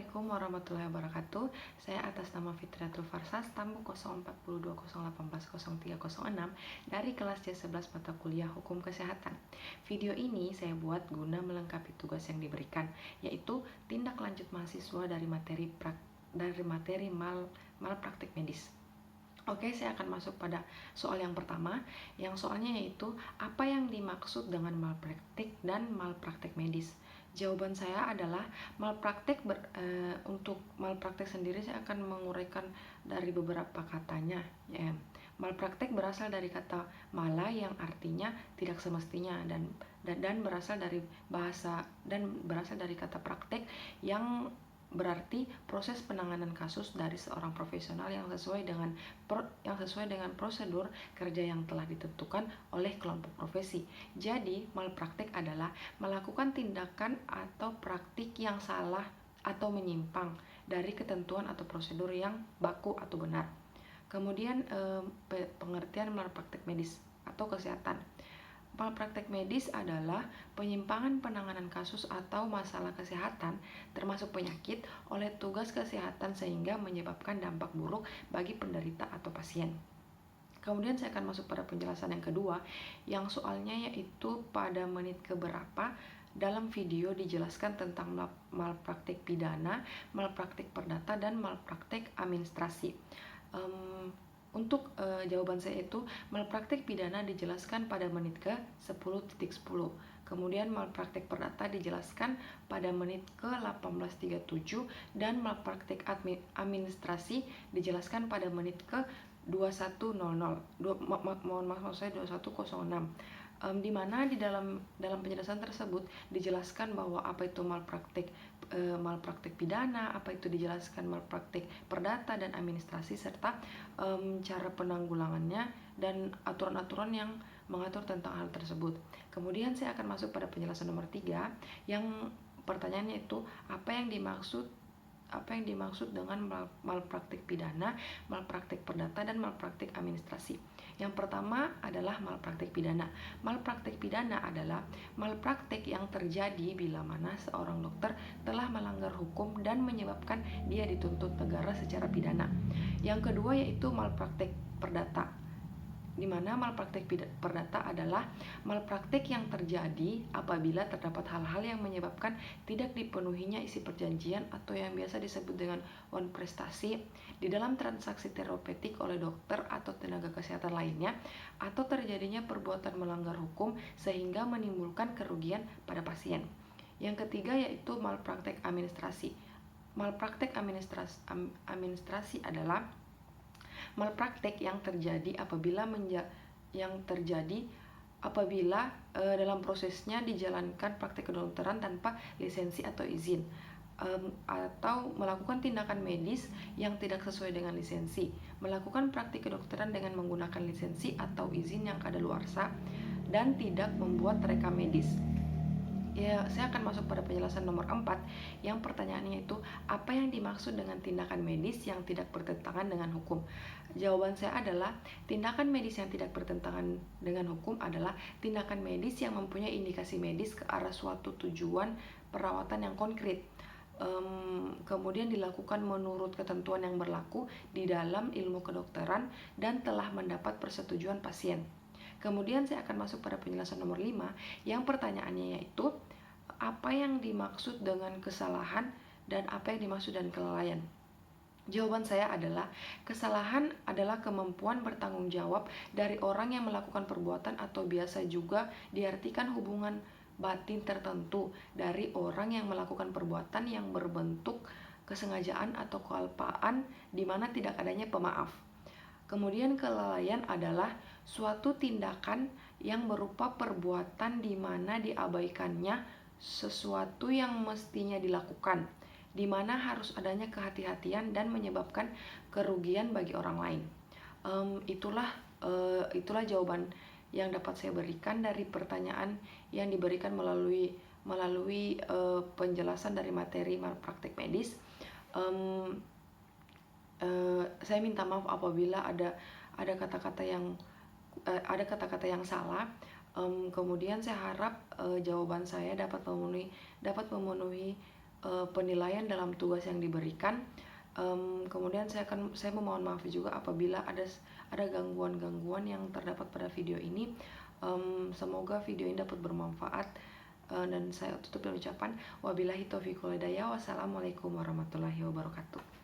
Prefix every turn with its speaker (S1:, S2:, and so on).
S1: Assalamualaikum warahmatullahi wabarakatuh. Saya atas nama Fitriatul Farsas, tamu 042208180306 dari kelas C11 mata kuliah Hukum Kesehatan. Video ini saya buat guna melengkapi tugas yang diberikan, yaitu tindak lanjut mahasiswa dari materi malpraktik medis. Oke, saya akan masuk pada soal yang pertama, yang soalnya yaitu apa yang dimaksud dengan malpraktik dan malpraktik medis. Jawaban saya adalah untuk malpraktik sendiri saya akan menguraikan dari beberapa katanya. Ya. Malpraktik berasal dari kata mala yang artinya tidak semestinya dan berasal dari kata praktek yang berarti proses penanganan kasus dari seorang profesional yang sesuai dengan prosedur kerja yang telah ditentukan oleh kelompok profesi. Jadi, malpraktik adalah melakukan tindakan atau praktik yang salah atau menyimpang dari ketentuan atau prosedur yang baku atau benar. Kemudian pengertian malpraktik medis atau kesehatan. Malpraktek medis adalah penyimpangan penanganan kasus atau masalah kesehatan termasuk penyakit oleh tugas kesehatan sehingga menyebabkan dampak buruk bagi penderita atau pasien. Kemudian saya akan masuk pada penjelasan yang kedua, yang soalnya yaitu pada menit keberapa dalam video dijelaskan tentang malpraktik pidana, malpraktik perdata, dan malpraktik administrasi. Untuk jawaban saya itu malpraktik pidana dijelaskan pada menit ke 10.10. Kemudian malpraktik perdata dijelaskan pada menit ke 18.37 dan malpraktik administrasi dijelaskan pada menit ke 21.00. Mohon maaf saya 21.06. Di mana di dalam penjelasan tersebut dijelaskan bahwa apa itu malpraktik pidana, apa itu dijelaskan malpraktik perdata dan administrasi, serta cara penanggulangannya dan aturan-aturan yang mengatur tentang hal tersebut. Kemudian saya akan masuk pada penjelasan nomor 3, yang pertanyaannya itu apa yang dimaksud dengan malpraktik pidana, malpraktik perdata, dan malpraktik administrasi. Yang pertama adalah malpraktik pidana. Malpraktik pidana adalah malpraktik yang terjadi bila mana seorang dokter telah melanggar hukum dan menyebabkan dia dituntut negara secara pidana. Yang kedua yaitu malpraktik perdata, di mana malpraktik perdata adalah malpraktik yang terjadi apabila terdapat hal-hal yang menyebabkan tidak dipenuhinya isi perjanjian atau yang biasa disebut dengan wan prestasi di dalam transaksi terapeutik oleh dokter atau tenaga kesehatan lainnya, atau terjadinya perbuatan melanggar hukum sehingga menimbulkan kerugian pada pasien. Yang ketiga yaitu malpraktik administrasi. Malpraktik administrasi adalah malpraktik yang terjadi apabila dalam prosesnya dijalankan praktik kedokteran tanpa lisensi atau izin, atau melakukan tindakan medis yang tidak sesuai dengan lisensi, melakukan praktik kedokteran dengan menggunakan lisensi atau izin yang kadaluarsa, dan tidak membuat rekam medis. Ya, saya akan masuk pada penjelasan nomor 4, yang pertanyaannya itu apa yang dimaksud dengan tindakan medis yang tidak bertentangan dengan hukum. Jawaban saya adalah tindakan medis yang tidak bertentangan dengan hukum adalah tindakan medis yang mempunyai indikasi medis ke arah suatu tujuan perawatan yang konkret, kemudian dilakukan menurut ketentuan yang berlaku di dalam ilmu kedokteran dan telah mendapat persetujuan pasien. Kemudian saya akan masuk pada penjelasan nomor 5, yang pertanyaannya yaitu apa yang dimaksud dengan kesalahan dan apa yang dimaksud dengan kelalaian. Jawaban saya adalah kesalahan adalah kemampuan bertanggung jawab dari orang yang melakukan perbuatan, atau biasa juga diartikan hubungan batin tertentu dari orang yang melakukan perbuatan yang berbentuk kesengajaan atau kealpaan di mana tidak adanya pemaaf. Kemudian kelalaian adalah suatu tindakan yang berupa perbuatan di mana diabaikannya sesuatu yang mestinya dilakukan, di mana harus adanya kehati-hatian dan menyebabkan kerugian bagi orang lain. Itulah jawaban yang dapat saya berikan dari pertanyaan yang diberikan melalui penjelasan dari materi malpraktik medis. Saya minta maaf apabila ada kata-kata yang salah. Kemudian saya harap jawaban saya dapat memenuhi penilaian dalam tugas yang diberikan. Kemudian saya memohon maaf juga apabila ada gangguan-gangguan yang terdapat pada video ini. Semoga video ini dapat bermanfaat, dan saya tutup dengan ucapan wabillahi taufiq wal hidayah. Wassalamualaikum warahmatullahi wabarakatuh.